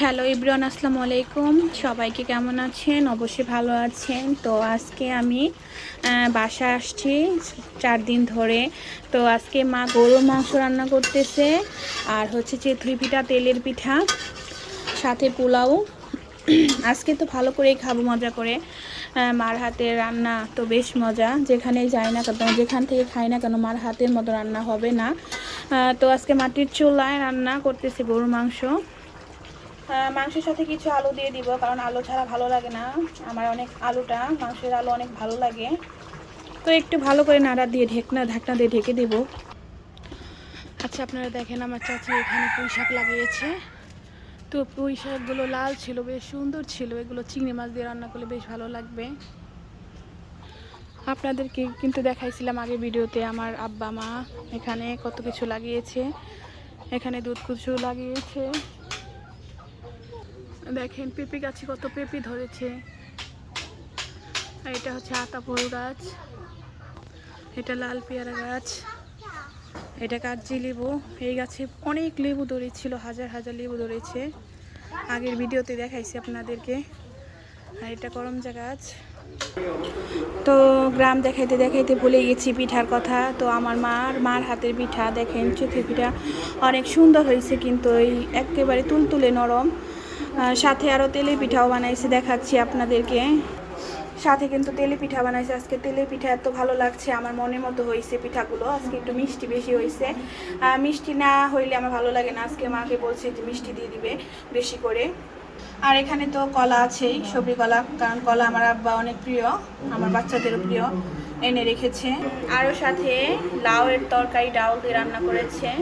Hello everyone, আসসালামু আলাইকুম। সবাইকে কেমন আছেন? অবশ্যই ভালো আছেন। তো আজকে আমি বাসায় আসছি 4 দিন ধরে। তো আজকে মা গরুর মাংস রান্না করতেছে, আর হচ্ছে চিতই পিঠা, তেলের পিঠা, সাথে পোলাও। আজকে তো ভালো করেই খাবো, মজা করে। মার হাতের রান্না তো বেশ মজা, যেখানে যাই না কেন, যেখান থেকে খাই না কেন, মার হাতের মতো রান্না হবে না। তো আজকে মাটির চুলায় রান্না করতেছে গরুর মাংস। মাংসের সাথে কিছু আলু দিয়ে দিব, কারণ আলু ছাড়া ভালো লাগে না। আমার অনেক মাংসের আলু অনেক ভালো লাগে। তো একটু ভালো করে নাড়া দিয়ে ঢাকনা দিয়ে ঢেকে দেব। আচ্ছা, আপনারা দেখেন, আমার চাচি এখানে পুঁই শাক লাগিয়েছে। তো পুঁই শাকগুলো লাল ছিল, বেশ সুন্দর ছিল। এগুলো চিংড়ি মাছ দিয়ে রান্না করলে বেশ ভালো লাগবে। আপনাদেরকে কিন্তু দেখাইছিলাম আগে ভিডিওতে আমার আব্বা মা এখানে কত কিছু লাগিয়েছে। এখানে দুধ কুচু লাগিয়েছে। দেখেন পেঁপে গাছে কত পেঁপে ধরেছে। এটা হচ্ছে আতাফল গাছ, এটা লাল পেয়ারা গাছ, এটা কাগজি লেবু। এই গাছে অনেক লেবু ধরেছিল, হাজার হাজার লেবু ধরেছে। আগের ভিডিওতে দেখাইছি আপনাদেরকে। আর এটা করমজা গাছ। তো গ্রাম দেখাইতে দেখাইতে ভুলে গেছি পিঠার কথা। তো আমার মার হাতের পিঠা দেখেন, চিতই পিঠা অনেক সুন্দর হয়েছে, কিন্তু এই একেবারে তুলতুলে নরম। সাথে আরও তেলের পিঠাও বানাইছে, দেখাচ্ছি আপনাদেরকে। সাথে কিন্তু তেলে পিঠা বানাইছে। আজকে তেলে পিঠা এত ভালো লাগছে, আমার মনের মতো হয়েছে পিঠাগুলো। আজকে একটু মিষ্টি বেশি হয়েছে। মিষ্টি না হইলে আমার ভালো লাগে না। আজকে মাকে বলছে যে মিষ্টি দিয়ে দিবে বেশি করে। আর এখানে তো কলা আছেই, সবজি কলা, কারণ কলা আমার আব্বা অনেক প্রিয়, আমার বাচ্চাদেরও প্রিয়, এনে রেখেছে। আরও সাথে লাউয়ের তরকারি ডাউল দিয়ে রান্না করেছে।